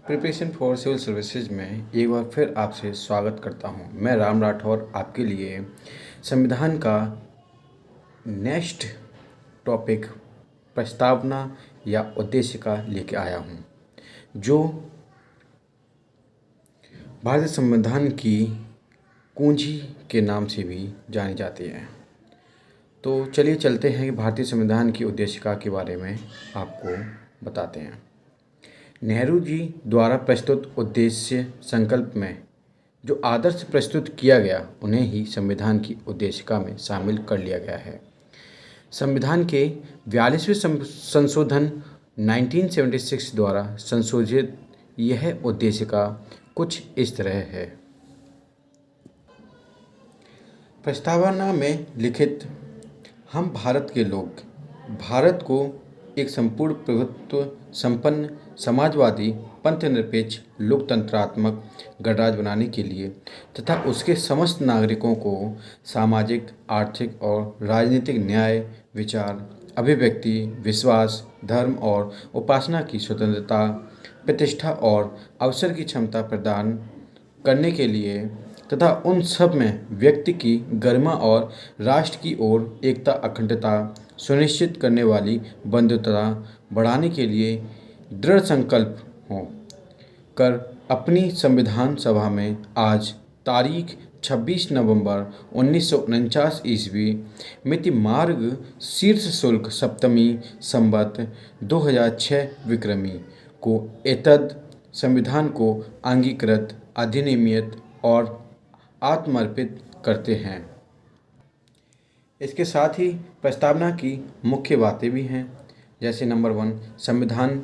Preparation for civil services में एक बार फिर आपसे स्वागत करता हूं। मैं राम राठौर आपके लिए संविधान का नेक्स्ट टॉपिक प्रस्तावना या उद्देश्य का लेके आया हूं, जो भारतीय संविधान की कुंजी के नाम से भी जानी जाती है। तो चलिए चलते हैं कि भारतीय संविधान की उद्देशिका के बारे में आपको बताते हैं। नेहरू जी द्वारा प्रस्तुत उद्देश्य संकल्प में जो आदर्श प्रस्तुत किया गया, उन्हें ही संविधान की उद्देशिका में शामिल कर लिया गया है। संविधान के 42वें संशोधन 1976 द्वारा संशोधित यह उद्देशिका कुछ इस तरह है। प्रस्तावना में लिखित, हम भारत के लोग भारत को एक संपूर्ण प्रभुत्व संपन्न समाजवादी पंथनिरपेक्ष लोकतंत्रात्मक गणराज्य बनाने के लिए तथा उसके समस्त नागरिकों को सामाजिक, आर्थिक और राजनीतिक न्याय, विचार, अभिव्यक्ति, विश्वास, धर्म और उपासना की स्वतंत्रता, प्रतिष्ठा और अवसर की क्षमता प्रदान करने के लिए तथा उन सब में व्यक्ति की गरिमा और राष्ट्र की ओर एकता अखंडता सुनिश्चित करने वाली बंधुता बढ़ाने के लिए दृढ़ संकल्प हो कर अपनी संविधान सभा में आज तारीख 26 नवंबर 1949 ईस्वी मिति मार्ग शीर्ष शुल्क सप्तमी संवत 2006 विक्रमी को एतद संविधान को अंगीकृत, अधिनियमित और आत्मर्पित करते हैं। इसके साथ ही प्रस्तावना की मुख्य बातें भी हैं, जैसे नंबर 1, संविधान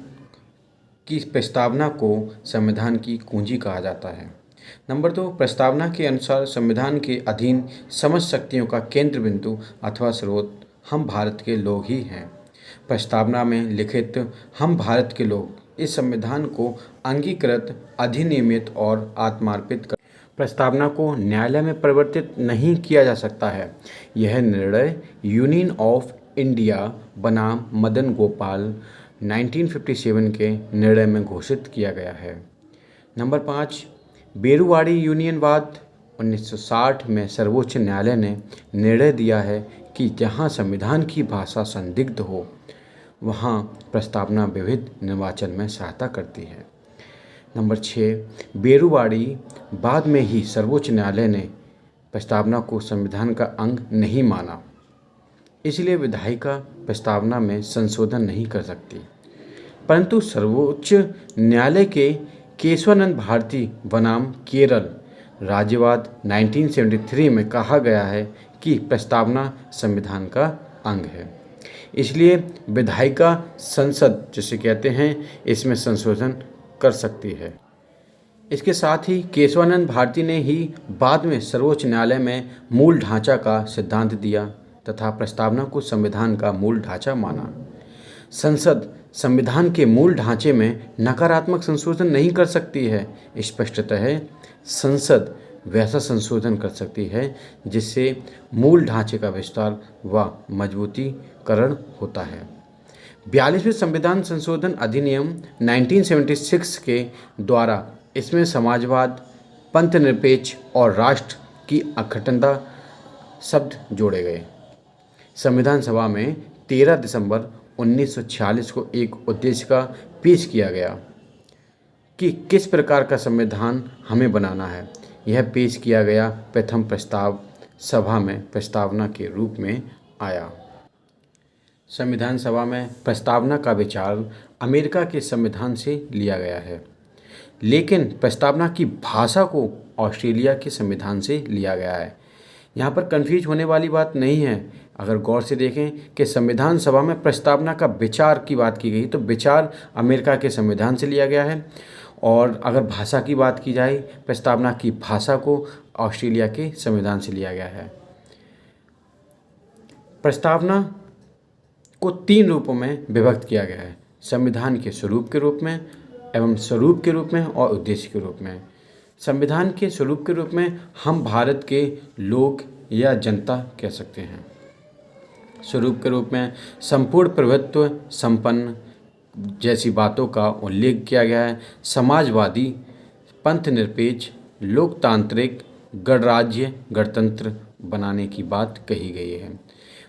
की प्रस्तावना को संविधान की कुंजी कहा जाता है। नंबर 2, प्रस्तावना के अनुसार संविधान के अधीन समस्त शक्तियों का केंद्र बिंदु अथवा स्रोत हम भारत के लोग ही हैं। प्रस्तावना में लिखित हम भारत के लोग इस संविधान को अंगीकृत, अधिनियमित और आत्मार्पित कर प्रस्तावना को न्यायालय में परिवर्तित नहीं किया जा सकता है। यह निर्णय यूनियन ऑफ इंडिया बनाम मदन गोपाल 1957 के निर्णय में घोषित किया गया है। नंबर 5, बेरुवाड़ी यूनियनवाद 1960 में सर्वोच्च न्यायालय ने निर्णय दिया है कि जहां संविधान की भाषा संदिग्ध हो, वहां प्रस्तावना विविध निर्वाचन में सहायता करती है। नंबर 6, बेरुवाड़ी बाद में ही सर्वोच्च न्यायालय ने प्रस्तावना को संविधान का अंग नहीं माना, इसलिए विधायिका प्रस्तावना में संशोधन नहीं कर सकती। परंतु सर्वोच्च न्यायालय के केशवानंद भारती बनाम केरल राज्यवाद 1973 में कहा गया है कि प्रस्तावना संविधान का अंग है, इसलिए विधायिका संसद जिसे कहते हैं, इसमें संशोधन कर सकती है। इसके साथ ही केशवानंद भारती ने ही बाद में सर्वोच्च न्यायालय में मूल ढांचा का सिद्धांत दिया तथा प्रस्तावना को संविधान का मूल ढांचा माना। संसद संविधान के मूल ढांचे में नकारात्मक संशोधन नहीं कर सकती है। स्पष्टतः संसद वैसा संशोधन कर सकती है जिससे मूल ढांचे का विस्तार व मजबूतीकरण होता है। 42वें संविधान संशोधन अधिनियम 1976 के द्वारा इसमें समाजवाद, पंथनिरपेक्ष और राष्ट्र की अखंडता शब्द जोड़े गए। संविधान सभा में 13 दिसंबर 1946 को एक उद्देशिका पेश किया गया कि किस प्रकार का संविधान हमें बनाना है। यह पेश किया गया प्रथम प्रस्ताव सभा में प्रस्तावना के रूप में आया। संविधान सभा में प्रस्तावना का विचार अमेरिका के संविधान से लिया गया है, लेकिन प्रस्तावना की भाषा को ऑस्ट्रेलिया के संविधान से लिया गया है। यहाँ पर कन्फ्यूज होने वाली बात नहीं है। अगर गौर से देखें कि संविधान सभा में प्रस्तावना का विचार की बात की गई, तो विचार अमेरिका के संविधान से लिया गया है, और अगर भाषा की बात की जाए, प्रस्तावना की भाषा को ऑस्ट्रेलिया के संविधान से लिया गया है। प्रस्तावना को 3 रूपों में विभक्त किया गया है: संविधान के स्वरूप के रूप में एवं स्वरूप के रूप में और उद्देश्य के रूप में। संविधान के स्वरूप के रूप में हम भारत के लोग या जनता कह सकते हैं। स्वरूप के रूप में संपूर्ण प्रभुत्व संपन्न जैसी बातों का उल्लेख किया गया है। समाजवादी, पंथ निरपेक्ष, लोकतांत्रिक, गणराज्य, गणतंत्र बनाने की बात कही गई है।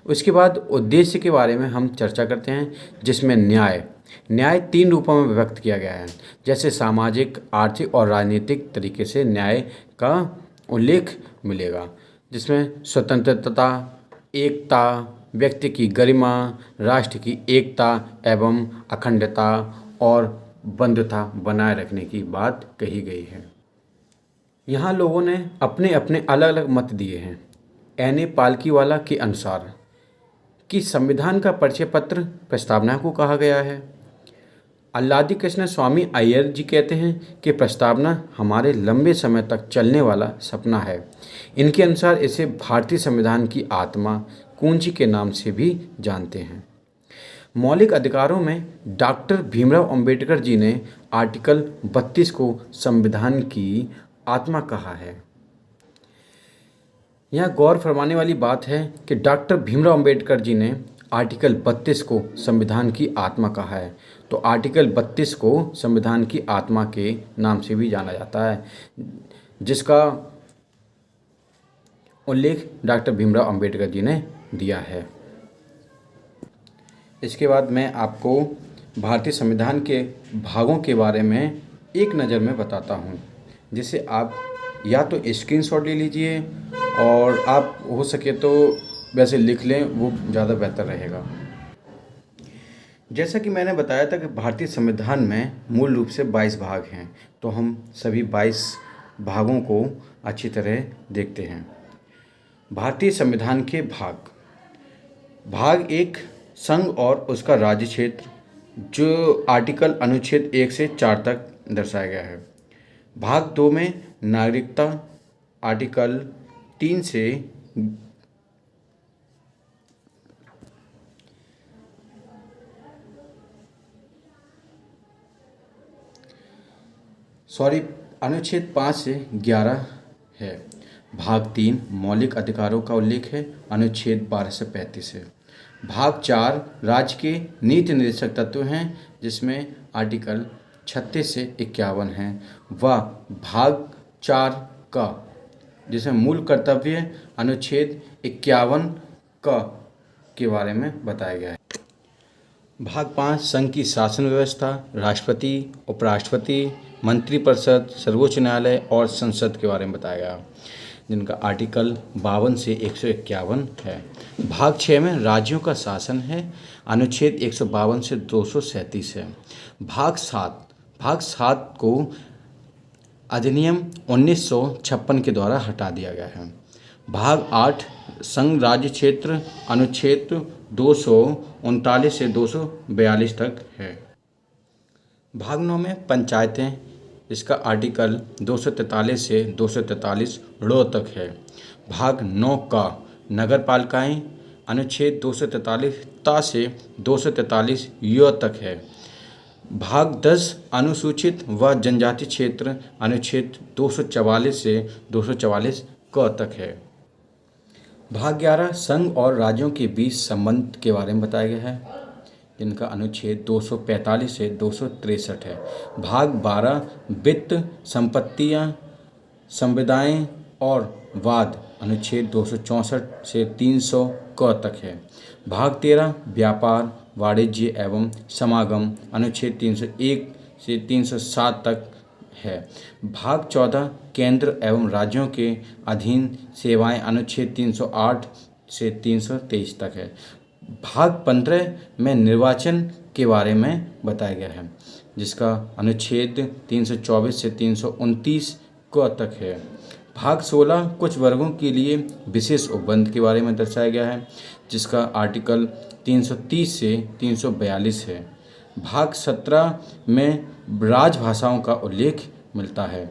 उसके बाद उद्देश्य के बारे में हम चर्चा करते हैं, जिसमें न्याय 3 रूपों में व्यक्त किया गया है। जैसे सामाजिक, आर्थिक और राजनीतिक तरीके से न्याय का उल्लेख मिलेगा, जिसमें स्वतंत्रता, एकता, व्यक्ति की गरिमा, राष्ट्र की एकता एवं अखंडता और बंधुता बनाए रखने की बात कही गई है। यहाँ लोगों ने अपने अपने अलग अलग मत दिए हैं। एन ए पालकीवाला के अनुसार कि संविधान का परिचय पत्र प्रस्तावना को कहा गया है। अल्लादी कृष्ण स्वामी अय्यर जी कहते हैं कि प्रस्तावना हमारे लंबे समय तक चलने वाला सपना है। इनके अनुसार इसे भारतीय संविधान की आत्मा, कुंजी के नाम से भी जानते हैं। मौलिक अधिकारों में डॉक्टर भीमराव अंबेडकर जी ने आर्टिकल 32 को संविधान की आत्मा कहा है। यहाँ गौर फरमाने वाली बात है कि डॉक्टर भीमराव अंबेडकर जी ने आर्टिकल 32 को संविधान की आत्मा कहा है। तो आर्टिकल 32 को संविधान की आत्मा के नाम से भी जाना जाता है, जिसका उल्लेख डॉक्टर भीमराव अंबेडकर जी ने दिया है। इसके बाद मैं आपको भारतीय संविधान के भागों के बारे में एक नज़र में बताता हूँ, जिसे आप या तो स्क्रीनशॉट ले लीजिए और आप हो सके तो वैसे लिख लें, वो ज़्यादा बेहतर रहेगा। जैसा कि मैंने बताया था कि भारतीय संविधान में मूल रूप से 22 भाग हैं, तो हम सभी 22 भागों को अच्छी तरह देखते हैं। भारतीय संविधान के भाग 1 संघ और उसका राज्य क्षेत्र, जो आर्टिकल अनुच्छेद 1 से 4 तक दर्शाया गया है। भाग 2 में नागरिकता, आर्टिकल 3 से अनुच्छेद 5 से 11 है। भाग 3 मौलिक अधिकारों का उल्लेख है, अनुच्छेद 12 से 35 है। भाग 4 राज्य के नीति निर्देशक तत्व हैं, जिसमें आर्टिकल 36 से 51 हैं। व भाग 4 का, जिसमें मूल कर्तव्य, अनुच्छेद 51 का के बारे में बताया गया है। भाग 5 संघ की शासन व्यवस्था, राष्ट्रपति, उपराष्ट्रपति, मंत्रिपरिषद, सर्वोच्च न्यायालय और संसद के बारे में बताया गया, जिनका आर्टिकल 52 से 151 है। भाग 6 में राज्यों का शासन है, अनुच्छेद 152 से 237 है। भाग 7 को अधिनियम 1956 के द्वारा हटा दिया गया है। भाग 8 संघ राज्य क्षेत्र, अनुच्छेद 239 से 242 तक है। भाग 9 में पंचायतें, इसका आर्टिकल 243 से 243 ड़ तक है। भाग 9 का नगर पालिकाएँ, अनुच्छेद 243 ता से 243 य तक है। भाग 10 अनुसूचित व जनजाति क्षेत्र, अनुच्छेद 244 से 244 क तक है। भाग 11 संघ और राज्यों के बीच संबंध के बारे में बताया गया है, जिनका अनुच्छेद 245 से 263 है। भाग 12 वित्त, संपत्तियां, संविदाएं और वाद, अनुच्छेद 264 से 300 क तक है। भाग 13 व्यापार, वाणिज्य एवं समागम, अनुच्छेद 301 से 307 तक है। भाग 14 केंद्र एवं राज्यों के अधीन सेवाएं, अनुच्छेद 308 से 323 तक है। भाग 15 में निर्वाचन के बारे में बताया गया है, जिसका अनुच्छेद 324 से 329 क तक है। भाग 16 कुछ वर्गों के लिए विशेष उपबंध के बारे में दर्शाया गया है, जिसका आर्टिकल 330 से 342 है। भाग 17 में राजभाषाओं का उल्लेख मिलता है,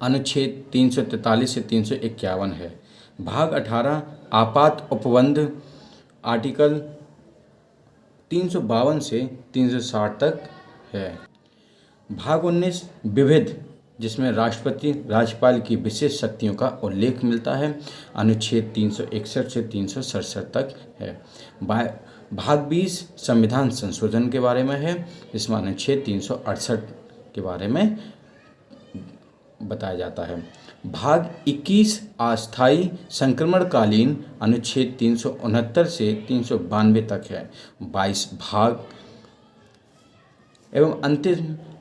अनुच्छेद 343 से 351 है। भाग 18 आपात उपबंध, आर्टिकल 352 से 360 तक है। भाग 19 विविध, जिसमें राष्ट्रपति राज्यपाल की विशेष शक्तियों का उल्लेख मिलता है, अनुच्छेद 361 से 367 तक है। भाग 20 संविधान संशोधन के बारे में है, जिसमें अनुच्छेद 368 के बारे में बताया जाता है। भाग 21 अस्थायी संक्रमणकालीन अनुच्छेद 369 से 392 तक है। 22 भाग एवं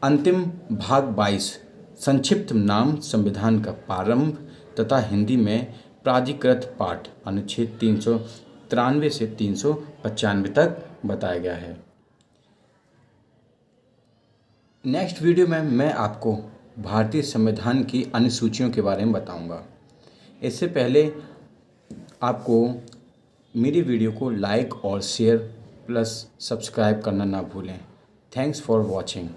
अंतिम भाग 22 संक्षिप्त नाम संविधान का प्रारंभ तथा हिंदी में प्राधिकृत पाठ अनुच्छेद 393 से 395 तक बताया गया है। नेक्स्ट वीडियो में मैं आपको भारतीय संविधान की अनुसूचियों के बारे में बताऊंगा। इससे पहले आपको मेरी वीडियो को लाइक और शेयर प्लस सब्सक्राइब करना ना भूलें। Thanks for watching.